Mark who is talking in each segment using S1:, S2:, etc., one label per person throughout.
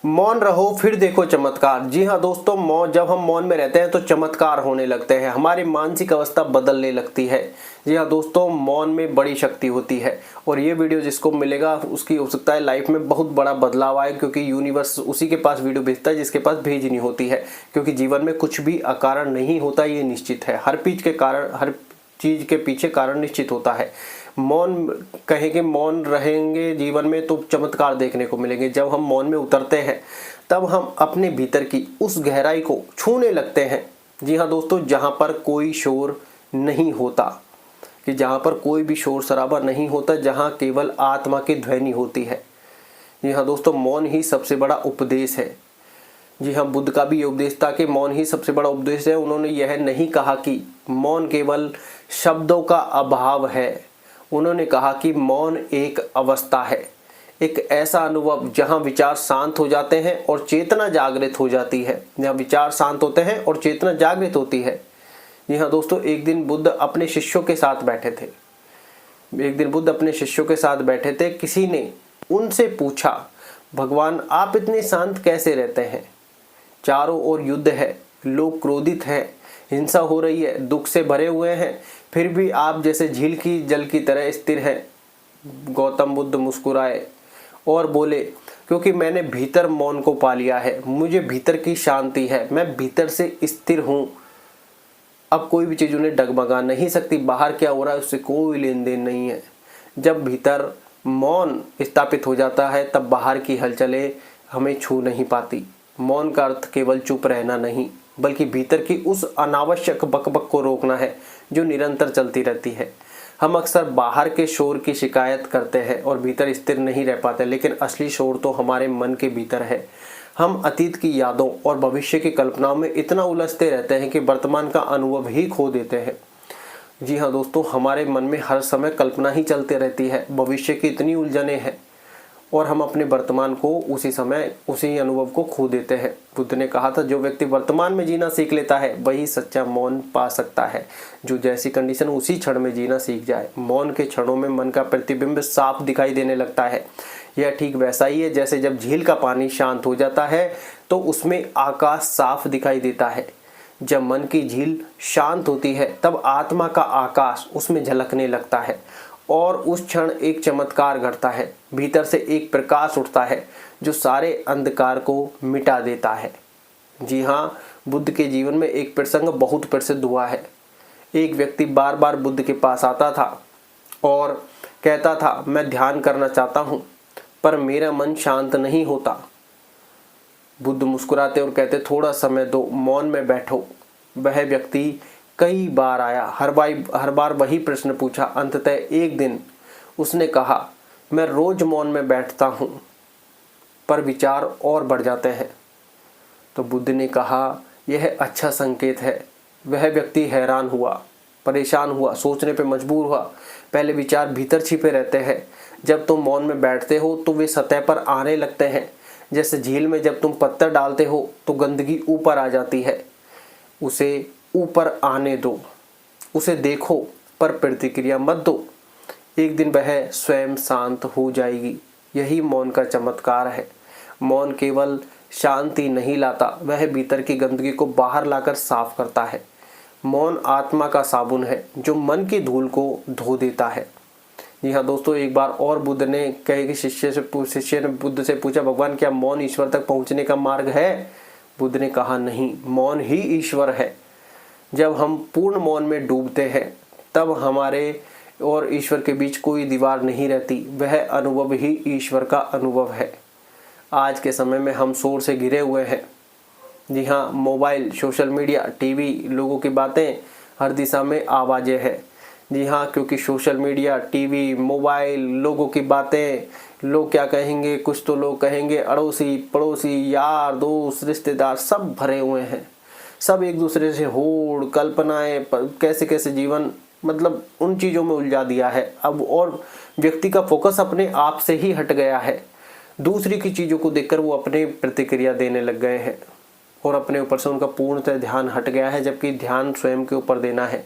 S1: मौन रहो फिर देखो चमत्कार। जी हाँ दोस्तों, जब हम मौन में रहते हैं तो चमत्कार होने लगते हैं, हमारी मानसिक अवस्था बदलने लगती है। जी हाँ दोस्तों, मौन में बड़ी शक्ति होती है और ये वीडियो जिसको मिलेगा उसकी हो सकता है लाइफ में बहुत बड़ा बदलाव आए, क्योंकि यूनिवर्स उसी के पास वीडियो भेजता है जिसके पास भेजनी होती है। क्योंकि जीवन में कुछ भी अकारण नहीं होता, ये निश्चित है। हर चीज के पीछे कारण निश्चित होता है। मौन कहेंगे, मौन रहेंगे जीवन में तो चमत्कार देखने को मिलेंगे। जब हम मौन में उतरते हैं तब हम अपने भीतर की उस गहराई को छूने लगते हैं। जी हाँ दोस्तों, जहाँ पर कोई शोर नहीं होता, कि जहाँ पर कोई भी शोर शराबा नहीं होता, जहाँ केवल आत्मा की ध्वनि होती है। जी हाँ दोस्तों, मौन ही सबसे बड़ा उपदेश है। जी हाँ, बुद्ध का भी उपदेश था कि मौन ही सबसे बड़ा उपदेश है। उन्होंने यह नहीं कहा कि मौन केवल शब्दों का अभाव है, उन्होंने कहा कि मौन एक अवस्था है, एक ऐसा अनुभव जहाँ विचार शांत हो जाते हैं और चेतना जागृत हो जाती है। जहाँ विचार शांत होते हैं और चेतना जागृत होती है। जी हाँ दोस्तों, एक दिन बुद्ध अपने शिष्यों के साथ बैठे थे। किसी ने उनसे पूछा, भगवान आप इतने शांत कैसे रहते हैं? चारों ओर युद्ध है, लोग क्रोधित हैं, हिंसा हो रही है, दुख से भरे हुए हैं, फिर भी आप जैसे झील की जल की तरह स्थिर हैं। गौतम बुद्ध मुस्कुराए और बोले, क्योंकि मैंने भीतर मौन को पा लिया है, मुझे भीतर की शांति है, मैं भीतर से स्थिर हूं। अब कोई भी चीज उन्हें डगमगा नहीं सकती, बाहर क्या हो रहा है उससे कोई लेन देन नहीं है। जब भीतर मौन स्थापित हो जाता है तब बाहर की हलचलें हमें छू नहीं पाती। मौन का अर्थ केवल चुप रहना नहीं, बल्कि भीतर की उस अनावश्यक बकबक को रोकना है जो निरंतर चलती रहती है। हम अक्सर बाहर के शोर की शिकायत करते हैं और भीतर स्थिर नहीं रह पाते, लेकिन असली शोर तो हमारे मन के भीतर है। हम अतीत की यादों और भविष्य की कल्पनाओं में इतना उलझते रहते हैं कि वर्तमान का अनुभव ही खो देते हैं। जी हाँ दोस्तों, हमारे मन में हर समय कल्पना ही चलती रहती है, भविष्य की इतनी उलझने हैं और हम अपने वर्तमान को उसी समय उसी अनुभव को खो देते हैं। बुद्ध ने कहा था, जो व्यक्ति वर्तमान में जीना सीख लेता है वही सच्चा मौन पा सकता है। जो जैसी कंडीशन उसी क्षण में जीना सीख जाए। मौन के क्षणों में मन का प्रतिबिंब साफ दिखाई देने लगता है। यह ठीक वैसा ही है जैसे जब झील का पानी शांत हो जाता है तो उसमें आकाश साफ दिखाई देता है। जब मन की झील शांत होती है तब आत्मा का आकाश उसमें झलकने लगता है और उस क्षण एक चमत्कार घटता है। भीतर से एक प्रकाश उठता है जो सारे अंधकार को मिटा देता है। जी हाँ, बुद्ध के जीवन में एक प्रसंग बहुत प्रसिद्ध हुआ है। एक व्यक्ति बार बार बुद्ध के पास आता था और कहता था, मैं ध्यान करना चाहता हूँ पर मेरा मन शांत नहीं होता। बुद्ध मुस्कुराते और कहते, थोड़ा समय दो, मौन में बैठो। वह व्यक्ति कई बार आया, हर बार वही प्रश्न पूछा। अंततः एक दिन उसने कहा, मैं रोज मौन में बैठता हूँ पर विचार और बढ़ जाते हैं। तो बुद्ध ने कहा, यह अच्छा संकेत है। वह व्यक्ति हैरान हुआ, परेशान हुआ, सोचने पे मजबूर हुआ। पहले विचार भीतर छिपे रहते हैं, जब तुम मौन में बैठते हो तो वे सतह पर आने लगते हैं। जैसे झील में जब तुम पत्थर डालते हो तो गंदगी ऊपर आ जाती है। उसे ऊपर आने दो, उसे देखो पर प्रतिक्रिया मत दो। एक दिन वह स्वयं शांत हो जाएगी। यही मौन का चमत्कार है। मौन केवल शांति नहीं लाता, वह भीतर की गंदगी को बाहर लाकर साफ करता है। मौन आत्मा का साबुन है जो मन की धूल को धो देता है। जी हाँ दोस्तों, एक बार और बुद्ध ने कहे कि शिष्य ने बुद्ध से पूछा, भगवान क्या मौन ईश्वर तक पहुंचने का मार्ग है? बुद्ध ने कहा, नहीं, मौन ही ईश्वर है। जब हम पूर्ण मौन में डूबते हैं तब हमारे और ईश्वर के बीच कोई दीवार नहीं रहती। वह अनुभव ही ईश्वर का अनुभव है। आज के समय में हम शोर से घिरे हुए हैं। जी हाँ, मोबाइल, सोशल मीडिया, टीवी, लोगों की बातें, हर दिशा में आवाज़ें हैं। जी हाँ, क्योंकि सोशल मीडिया, टीवी, मोबाइल, लोगों की बातें, लोग क्या कहेंगे, कुछ तो लोग कहेंगे, अड़ोसी पड़ोसी, यार दोस्त, रिश्तेदार सब भरे हुए हैं। सब एक दूसरे से होड़, कल्पनाएं, कैसे कैसे जीवन, मतलब उन चीज़ों में उलझा दिया है अब। और व्यक्ति का फोकस अपने आप से ही हट गया है। दूसरी की चीज़ों को देखकर वो अपने प्रतिक्रिया देने लग गए हैं और अपने ऊपर से उनका पूर्णतः ध्यान हट गया है, जबकि ध्यान स्वयं के ऊपर देना है।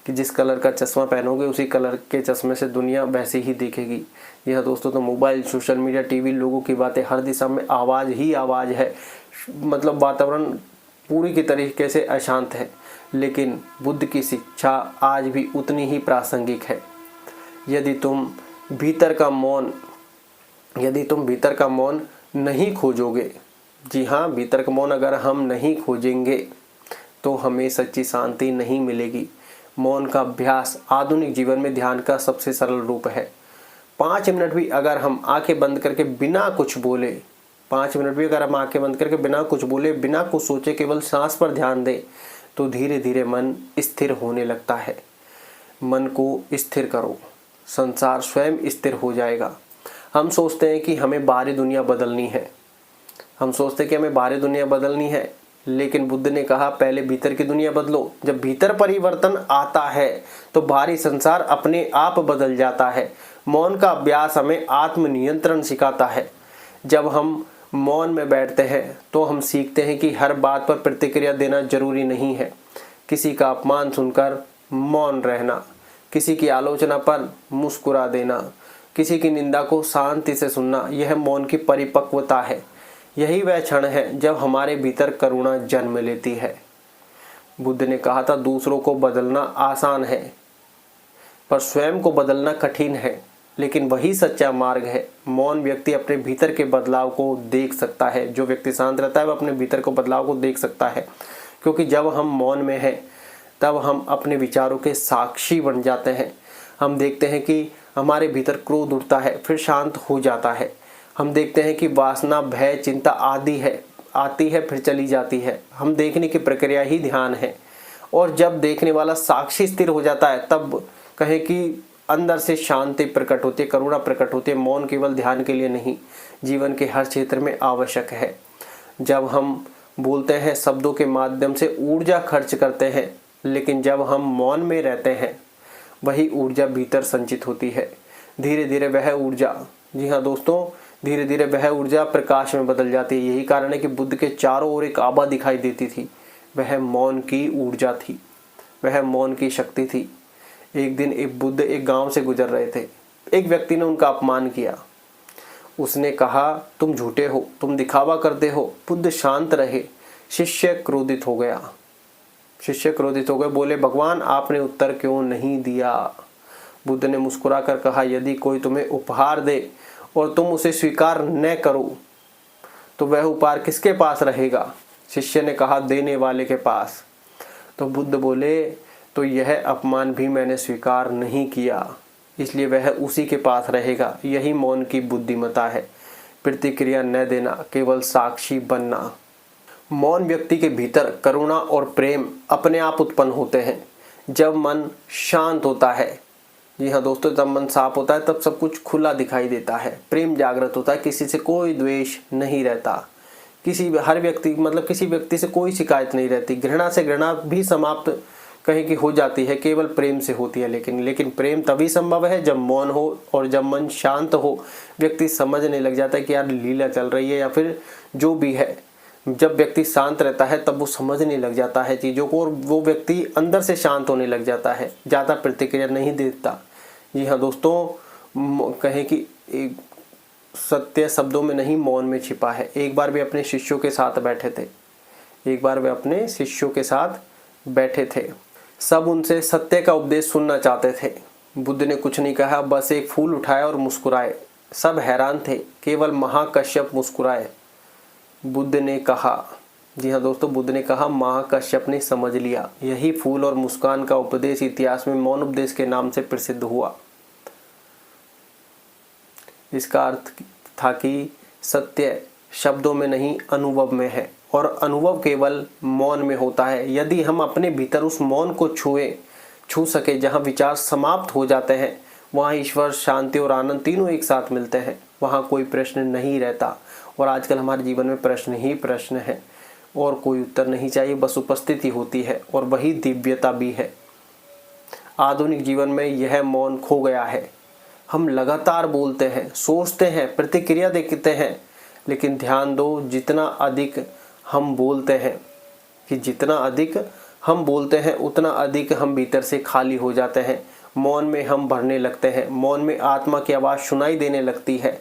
S1: कि जिस कलर का चश्मा पहनोगे उसी कलर के चश्मे से दुनिया वैसे ही दिखेगी। यह दोस्तों तो मोबाइल, सोशल मीडिया, टीवी, लोगों की बातें, हर दिशा में आवाज़ ही आवाज़ है। मतलब वातावरण पूरी की तरीके से अशांत है, लेकिन बुद्ध की शिक्षा आज भी उतनी ही प्रासंगिक है। यदि तुम भीतर का मौन नहीं खोजोगे, जी हाँ, भीतर का मौन अगर हम नहीं खोजेंगे तो हमें सच्ची शांति नहीं मिलेगी। मौन का अभ्यास आधुनिक जीवन में ध्यान का सबसे सरल रूप है। 5 मिनट भी अगर हम आंखें बंद करके बिना कुछ बोले, 5 मिनट भी अगर हम आंखें बंद करके बिना कुछ बोले, बिना कुछ सोचे, केवल सांस पर ध्यान दें तो धीरे धीरे मन स्थिर होने लगता है। मन को स्थिर करो, संसार स्वयं स्थिर हो जाएगा। हम सोचते हैं कि हमें बाहरी दुनिया बदलनी है, लेकिन बुद्ध ने कहा पहले भीतर की दुनिया बदलो। जब भीतर परिवर्तन आता है तो बाहरी संसार अपने आप बदल जाता है। मौन का अभ्यास हमें आत्मनियंत्रण सिखाता है। जब हम मौन में बैठते हैं तो हम सीखते हैं कि हर बात पर प्रतिक्रिया देना जरूरी नहीं है। किसी का अपमान सुनकर मौन रहना, किसी की आलोचना पर मुस्कुरा देना, किसी की निंदा को शांति से सुनना, यह मौन की परिपक्वता है। यही वह क्षण है जब हमारे भीतर करुणा जन्म लेती है। बुद्ध ने कहा था दूसरों को बदलना आसान है पर स्वयं को बदलना कठिन है, लेकिन वही सच्चा मार्ग है। मौन व्यक्ति अपने भीतर के बदलाव को देख सकता है। जो व्यक्ति शांत रहता है वह अपने भीतर के बदलाव को देख सकता है, क्योंकि जब हम मौन में हैं तब हम अपने विचारों के साक्षी बन जाते हैं। हम देखते हैं कि हमारे भीतर क्रोध उठता है, फिर शांत हो जाता है। हम देखते हैं कि वासना, भय, चिंता आती है फिर चली जाती है। हम देखने की प्रक्रिया ही ध्यान है। और जब देखने वाला साक्षी स्थिर हो जाता है तब कहें कि अंदर से शांति प्रकट होती है, करुणा प्रकट होती है। मौन केवल ध्यान के लिए नहीं, जीवन के हर क्षेत्र में आवश्यक है। जब हम बोलते हैं, शब्दों के माध्यम से ऊर्जा खर्च करते हैं, लेकिन जब हम मौन में रहते हैं वही ऊर्जा भीतर संचित होती है। धीरे धीरे वह ऊर्जा, जी हाँ दोस्तों, धीरे धीरे वह ऊर्जा प्रकाश में बदल जाती है। यही कारण है कि बुद्ध के चारों ओर एक आभा दिखाई देती थी। वह मौन की ऊर्जा थी, वह मौन की शक्ति थी। एक दिन बुद्ध एक गांव से गुजर रहे थे। एक व्यक्ति ने उनका अपमान किया। उसने कहा तुम झूठे हो, तुम दिखावा करते हो। बुद्ध शांत रहे। शिष्य क्रोधित हो गए, बोले भगवान आपने उत्तर क्यों नहीं दिया। बुद्ध ने मुस्कुरा कर कहा यदि कोई तुम्हें उपहार दे और तुम उसे स्वीकार न करो तो वह उपहार किसके पास रहेगा। शिष्य ने कहा देने वाले के पास। तो बुद्ध बोले तो यह अपमान भी मैंने स्वीकार नहीं किया, इसलिए वह उसी के पास रहेगा। यही मौन की बुद्धिमत्ता है, प्रतिक्रिया न देना, केवल साक्षी बनना। मौन व्यक्ति के भीतर करुणा और प्रेम अपने आप उत्पन्न होते हैं। जब मन शांत होता है, जी हाँ दोस्तों, जब मन साफ होता है तब सब कुछ खुला दिखाई देता है। प्रेम जागृत होता है, किसी से कोई द्वेष नहीं रहता, किसी व्यक्ति से कोई शिकायत नहीं रहती। घृणा से घृणा भी समाप्त कहीं की हो जाती है, केवल प्रेम से होती है। लेकिन प्रेम तभी संभव है जब मौन हो और जब मन शांत हो। व्यक्ति समझने लग जाता है कि यार लीला चल रही है या फिर जो भी है। जब व्यक्ति शांत रहता है तब वो समझने लग जाता है चीज़ों को, और वो व्यक्ति अंदर से शांत होने लग जाता है, ज़्यादा प्रतिक्रिया नहीं देता। जी हाँ दोस्तों, कहें कि सत्य शब्दों में नहीं, मौन में छिपा है। एक बार वे अपने शिष्यों के साथ बैठे थे। सब उनसे सत्य का उपदेश सुनना चाहते थे। बुद्ध ने कुछ नहीं कहा, बस एक फूल उठाया और मुस्कुराए। सब हैरान थे, केवल महाकश्यप मुस्कुराए। बुद्ध ने कहा, जी हाँ दोस्तों, बुद्ध ने कहा महाकश्यप ने समझ लिया। यही फूल और मुस्कान का उपदेश इतिहास में मौन उपदेश के नाम से प्रसिद्ध हुआ। इसका अर्थ था कि सत्य शब्दों में नहीं, अनुभव में है, और अनुभव केवल मौन में होता है। यदि हम अपने भीतर उस मौन को छू सके, जहाँ विचार समाप्त हो जाते हैं, वहाँ ईश्वर, शांति और आनंद तीनों एक साथ मिलते हैं। वहाँ कोई प्रश्न नहीं रहता। और आजकल हमारे जीवन में प्रश्न ही प्रश्न है, और कोई उत्तर नहीं चाहिए, बस उपस्थिति होती है, और वही दिव्यता भी है। आधुनिक जीवन में यह मौन खो गया है। हम लगातार बोलते हैं, सोचते हैं, प्रतिक्रिया देते हैं, लेकिन ध्यान दो, जितना अधिक हम बोलते हैं हम बोलते हैं उतना अधिक हम भीतर से खाली हो जाते हैं। मौन में हम भरने लगते हैं। मौन में आत्मा की आवाज़ सुनाई देने लगती है।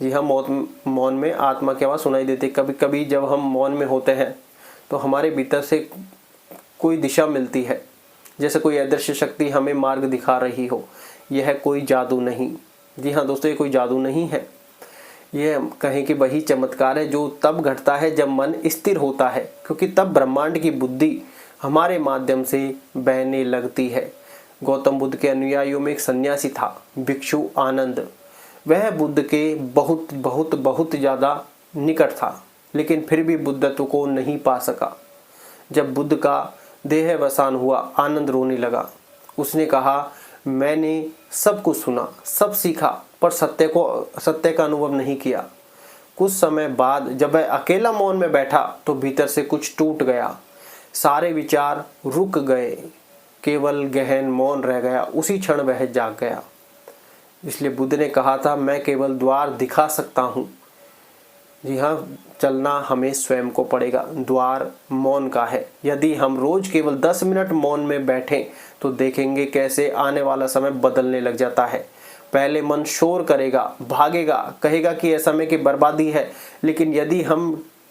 S1: जी हाँ, मौन में आत्मा की आवाज़ सुनाई देती है। कभी कभी जब हम मौन में होते हैं तो हमारे भीतर से कोई दिशा मिलती है, जैसे कोई अदृश्य शक्ति हमें मार्ग दिखा रही हो। यह कोई जादू नहीं। जी हाँ दोस्तों, ये कोई जादू नहीं है। ये कहें कि वही चमत्कार है जो तब घटता है जब मन स्थिर होता है, क्योंकि तब ब्रह्मांड की बुद्धि हमारे माध्यम से बहने लगती है। गौतम बुद्ध के अनुयायियों में एक सन्यासी था, भिक्षु आनंद। वह बुद्ध के बहुत बहुत बहुत ज़्यादा निकट था, लेकिन फिर भी बुद्धत्व को नहीं पा सका। जब बुद्ध का देहावसान हुआ, आनंद रोने लगा। उसने कहा, मैंने सब कुछ सुना, सब सीखा, पर सत्य का अनुभव नहीं किया। कुछ समय बाद जब वह अकेला मौन में बैठा तो भीतर से कुछ टूट गया। सारे विचार रुक गए, केवल गहन मौन रह गया। उसी क्षण वह जाग गया। इसलिए बुद्ध ने कहा था, मैं केवल द्वार दिखा सकता हूँ। जी हाँ, चलना हमें स्वयं को पड़ेगा। द्वार मौन का है। यदि हम रोज केवल 10 मिनट मौन में बैठें तो देखेंगे कैसे आने वाला समय बदलने लग जाता है। पहले मन शोर करेगा, भागेगा, कहेगा कि यह समय की बर्बादी है, लेकिन यदि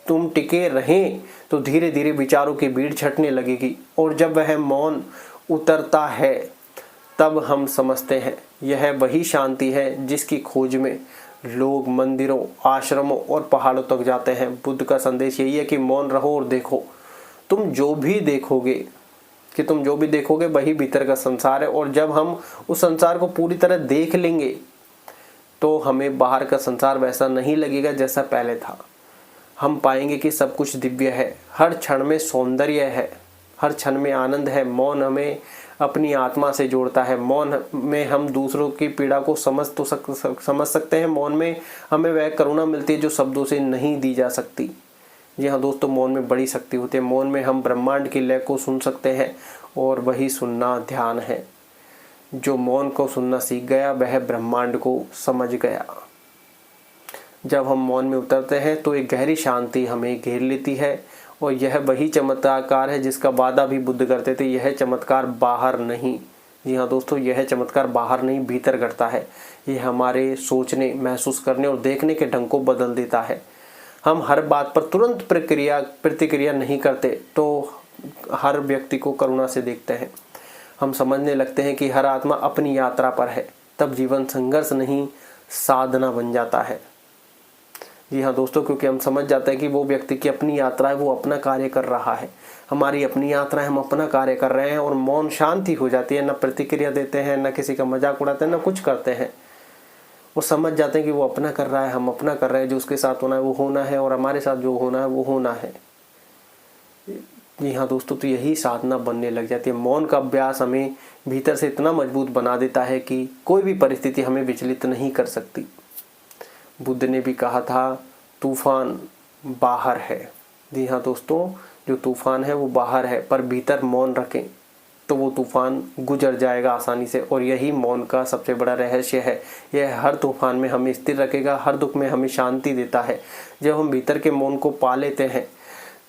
S1: तुम टिके रहें तो धीरे धीरे विचारों की भीड़ छटने लगेगी। और जब वह मौन उतरता है तब हम समझते हैं यह वही शांति है जिसकी खोज में लोग मंदिरों, आश्रमों और पहाड़ों तक जाते हैं। बुद्ध का संदेश यही है कि मौन रहो और देखो। तुम जो भी देखोगे वही भीतर का संसार है। और जब हम उस संसार को पूरी तरह देख लेंगे तो हमें बाहर का संसार वैसा नहीं लगेगा जैसा पहले था। हम पाएंगे कि सब कुछ दिव्य है, हर क्षण में सौंदर्य है, हर क्षण में आनंद है। मौन हमें अपनी आत्मा से जोड़ता है। मौन में हम दूसरों की पीड़ा को समझ सकते हैं। मौन में हमें वह करुणा मिलती है जो शब्दों से नहीं दी जा सकती। जी हाँ दोस्तों, मौन में बड़ी शक्ति होती है। मौन में हम ब्रह्मांड की लय को सुन सकते हैं और वही सुनना ध्यान है। जो मौन को सुनना सीख गया वह ब्रह्मांड को समझ गया। जब हम मौन में उतरते हैं तो एक गहरी शांति हमें घेर लेती है। और यह वही चमत्कार है जिसका वादा भी बुद्ध करते थे। यह चमत्कार बाहर नहीं, जी हाँ दोस्तों, यह चमत्कार बाहर नहीं भीतर घटता है। यह हमारे सोचने, महसूस करने और देखने के ढंग को बदल देता है। हम हर बात पर तुरंत प्रतिक्रिया नहीं करते तो हर व्यक्ति को करुणा से देखते हैं। हम समझने लगते हैं कि हर आत्मा अपनी यात्रा पर है। तब जीवन संघर्ष नहीं, साधना बन जाता है। जी हाँ दोस्तों, क्योंकि हम समझ जाते हैं कि वो व्यक्ति की अपनी यात्रा है, वो अपना कार्य कर रहा है। हमारी अपनी यात्रा है, हम अपना कार्य कर रहे हैं। और मौन शांति हो जाती है। न प्रतिक्रिया देते हैं, न किसी का मजाक उड़ाते हैं, न कुछ करते हैं। वो समझ जाते हैं कि वो अपना कर रहा है, हम अपना कर रहे हैं। जो उसके साथ होना है वो होना है, और हमारे साथ जो होना है वो होना है। जी हाँ दोस्तों, तो यही साधना बनने लग जाती है। मौन का अभ्यास हमें भीतर से इतना मजबूत बना देता है कि कोई भी परिस्थिति हमें विचलित नहीं कर सकती। बुद्ध ने भी कहा था, तूफान बाहर है। जी हाँ दोस्तों, जो तूफान है वो बाहर है, पर भीतर मौन रखें तो वो तूफान गुजर जाएगा आसानी से। और यही मौन का सबसे बड़ा रहस्य है। यह हर तूफान में हमें स्थिर रखेगा, हर दुख में हमें शांति देता है। जब हम भीतर के मौन को पा लेते हैं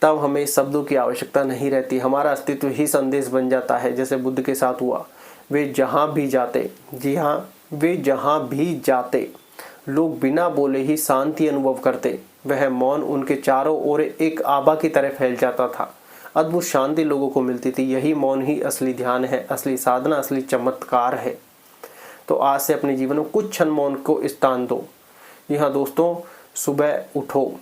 S1: तब हमें शब्दों की आवश्यकता नहीं रहती। हमारा अस्तित्व ही संदेश बन जाता है, जैसे बुद्ध के साथ हुआ। वे जहाँ भी जाते, जी हाँ, वे जहाँ भी जाते लोग बिना बोले ही शांति अनुभव करते। वह मौन उनके चारों ओर एक आभा की तरह फैल जाता था। अद्भुत शांति लोगों को मिलती थी। यही मौन ही असली ध्यान है, असली साधना, असली चमत्कार है। तो आज से अपने जीवन में कुछ क्षण मौन को स्थान दो। जी हाँ दोस्तों, सुबह उठो,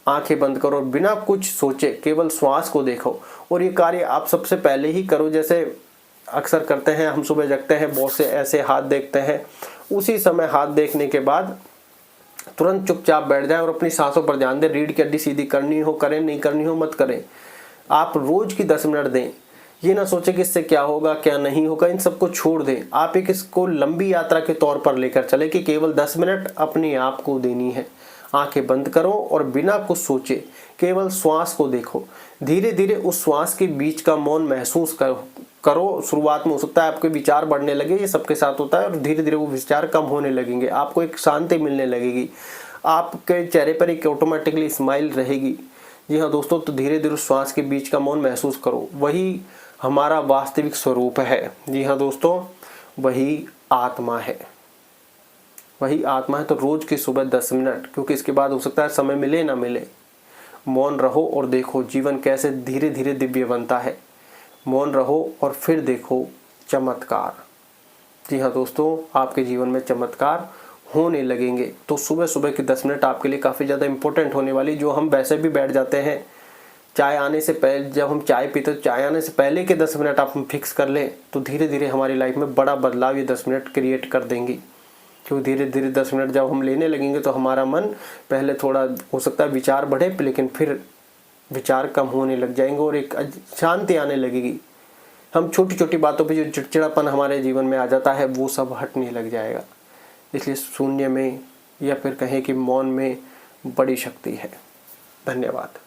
S1: आंखें बंद करो और बिना कुछ सोचे केवल श्वास को देखो। और ये कार्य आप सबसे पहले ही करो। जैसे अक्सर करते हैं, हम सुबह जगते हैं, बहुत से ऐसे हाथ देखते हैं, उसी समय हाथ देखने के बाद तुरंत चुपचाप बैठ जाएं और अपनी सांसों पर ध्यान दें। रीढ़ की हड्डी सीधी करनी हो करें, नहीं करनी हो मत करें। आप रोज की 10 मिनट दें। ये ना सोचे कि इससे क्या होगा क्या नहीं होगा, इन सबको छोड़ दें। आप एक इसको लंबी यात्रा के तौर पर लेकर चले कि केवल 10 मिनट अपने आप को देनी है। आंखें बंद करो और बिना कुछ सोचे केवल श्वास को देखो। धीरे धीरे उस श्वास के बीच का मौन महसूस करो। शुरुआत में हो सकता है आपके विचार बढ़ने लगे, ये सबके साथ होता है, और धीरे धीरे वो विचार कम होने लगेंगे। आपको एक शांति मिलने लगेगी, आपके चेहरे पर एक ऑटोमेटिकली स्माइल रहेगी। जी हाँ दोस्तों, तो धीरे धीरे श्वास के बीच का मौन महसूस करो। वही हमारा वास्तविक स्वरूप है। जी हाँ दोस्तों, वही आत्मा है, वही आत्मा है। तो रोज़ की सुबह 10 मिनट, क्योंकि इसके बाद हो सकता है समय मिले ना मिले, मौन रहो और देखो जीवन कैसे धीरे धीरे दिव्य बनता है। मौन रहो और फिर देखो चमत्कार। जी हाँ दोस्तों, आपके जीवन में चमत्कार होने लगेंगे। तो सुबह सुबह के 10 मिनट आपके लिए काफ़ी ज़्यादा इंपॉर्टेंट होने वाली, जो हम वैसे भी बैठ जाते हैं चाय आने से पहले, जब हम चाय पीते तो चाय आने से पहले के 10 मिनट आप फिक्स कर लें, तो धीरे धीरे हमारी लाइफ में बड़ा बदलाव ये 10 मिनट क्रिएट कर देंगी। क्योंकि धीरे धीरे 10 मिनट जब हम लेने लगेंगे तो हमारा मन पहले थोड़ा हो सकता है विचार बढ़े, लेकिन फिर विचार कम होने लग जाएंगे और एक शांति आने लगेगी। हम छोटी छोटी बातों पे जो चिड़चिड़ापन हमारे जीवन में आ जाता है वो सब हटने लग जाएगा। इसलिए शून्य में या फिर कहें कि मौन में बड़ी शक्ति है। धन्यवाद।